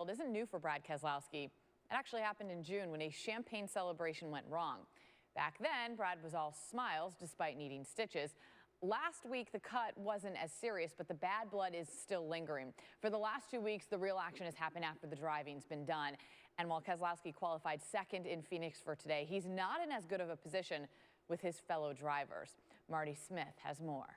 Isn't new for Brad Keselowski. It actually happened in June when a champagne celebration went wrong. Back then, Brad was all smiles despite needing stitches. Last week, the cut wasn't as serious, but the bad blood is still lingering. For the last 2 weeks, the real action has happened after the driving's been done. And while Keselowski qualified second in Phoenix for today, he's not in as good of a position with his fellow drivers. Marty Smith has more.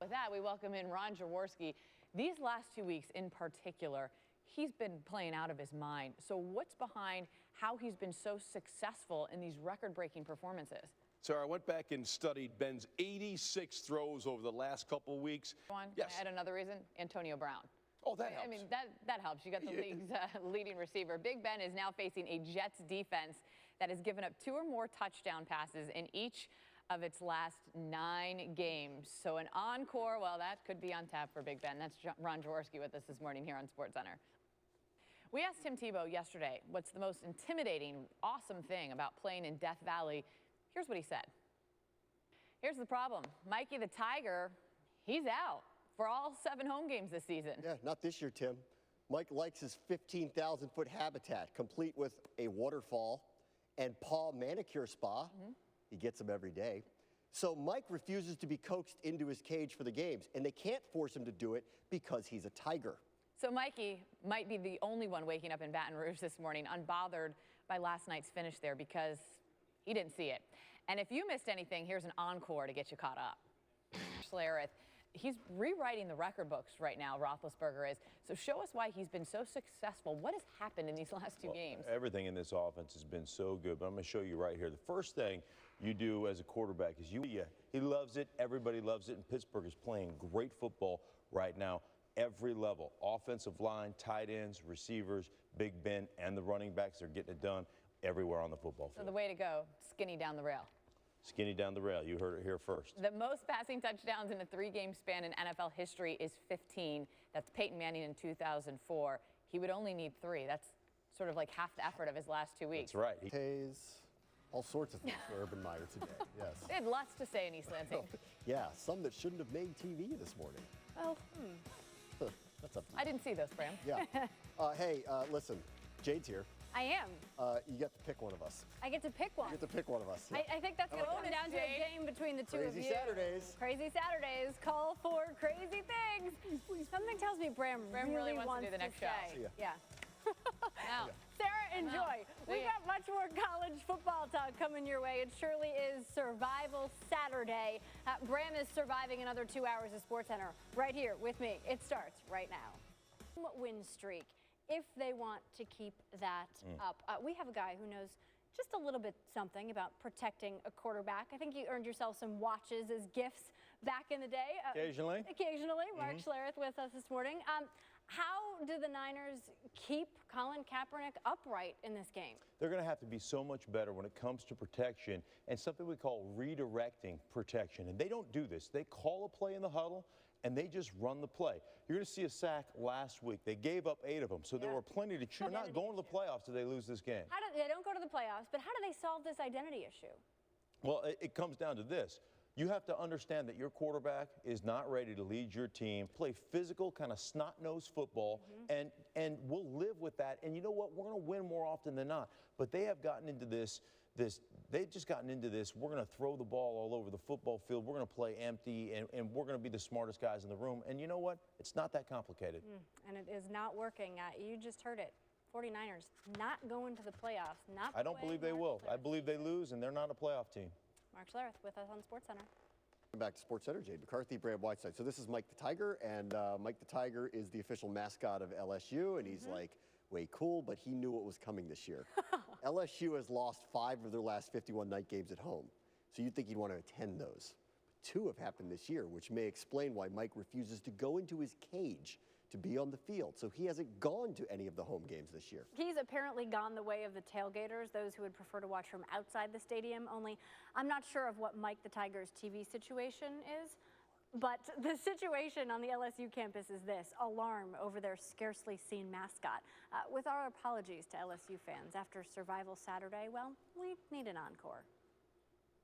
With that, we welcome in Ron Jaworski. These last 2 weeks in particular, he's been playing out of his mind. So what's behind how he's been so successful in these record-breaking performances? Sarah, I went back and studied Ben's 86 throws over the last couple of weeks. Yes. Yes. Can I add another reason? Antonio Brown. Oh, that helps. I mean, that helps. You got the league's leading receiver. Big Ben is now facing a Jets defense that has given up 2 or more touchdown passes in each of its last 9 games. So an encore, well, that could be on tap for Big Ben. That's Ron Jaworski with us this morning here on SportsCenter. We asked Tim Tebow yesterday what's the most intimidating, awesome thing about playing in Death Valley. Here's what he said. Here's the problem. Mikey the Tiger, he's out for all 7 home games this season. Yeah, not this year, Tim. Mike likes his 15,000-foot habitat, complete with a waterfall and paw manicure spa. He gets them every day. So Mike refuses to be coaxed into his cage for the games, and they can't force him to do it because he's a tiger. So Mikey might be the only one waking up in Baton Rouge this morning unbothered by last night's finish there because he didn't see it. And if you missed anything, here's an encore to get you caught up. Schlereth, he's rewriting the record books right now, Roethlisberger is. So show us why he's been so successful. What has happened in these last 2 games? Everything in this offense has been so good, but I'm going to show you right here. The first thing you do as a quarterback is he loves it. Everybody loves it. And Pittsburgh is playing great football right now. Every level, offensive line, tight ends, receivers, Big Ben, and the running backs are getting it done everywhere on the football field. So the way to go, skinny down the rail. Skinny down the rail. You heard it here first. The most passing touchdowns in a 3-game span in NFL history is 15. That's Peyton Manning in 2004. He would only need 3. That's sort of like half the effort of his last 2 weeks. That's right. Tastes, all sorts of things for Urban Meyer today. Yes. They had lots to say in East Lansing. Yeah, some that shouldn't have made TV this morning. Well, That's up. I didn't see those, Bram. Yeah. Hey, listen, Jade's here. I am. You get to pick one of us. I get to pick one. You get to pick one of us. Yeah. I think that's going to come down to a game between the two of you. Crazy Saturdays. Crazy Saturdays. Call for crazy things. Please. Something tells me Bram really wants to do the next show. Yeah. Wow. Sarah, enjoy. We got much more college football talk coming your way. It surely is Survival Saturday. Bram is surviving another 2 hours of SportsCenter right here with me. It starts right now. Win streak. If they want to keep that up, we have a guy who knows just a little bit something about protecting a quarterback. I think you earned yourself some watches as gifts back in the day. Occasionally. Mark Schlereth with us this morning. How do the Niners keep Colin Kaepernick upright in this game? They're going to have to be so much better when it comes to protection and something we call redirecting protection. And they don't do this. They call a play in the huddle and they just run the play. You're going to see a sack last week. They gave up 8 of them, so there were plenty to choose. They're not going to the playoffs if they lose this game. They don't go to the playoffs, but how do they solve this identity issue? Well, it comes down to this. You have to understand that your quarterback is not ready to lead your team, play physical, kind of snot-nosed football, and we'll live with that. And you know what? We're going to win more often than not. But they have gotten into they've just gotten into this, we're going to throw the ball all over the football field, we're going to play empty, and we're going to be the smartest guys in the room. And you know what? It's not that complicated. And it is not working. You just heard it. 49ers not going to the playoffs. I don't believe they will. I believe they lose, and they're not a playoff team. Mark Schlereth with us on SportsCenter. Back to SportsCenter, Jade McCarthy, Brad Whiteside. So this is Mike the Tiger, and Mike the Tiger is the official mascot of LSU, and he's like way cool, but he knew what was coming this year. LSU has lost 5 of their last 51 night games at home, so you'd think he'd want to attend those. But 2 have happened this year, which may explain why Mike refuses to go into his cage to be on the field. So he hasn't gone to any of the home games this year. He's apparently gone the way of the tailgaters, those who would prefer to watch from outside the stadium. Only I'm not sure of what Mike the Tiger's TV situation is, but the situation on the LSU campus is this: alarm over their scarcely seen mascot. With our apologies to LSU fans, after Survival Saturday, well, we need an encore.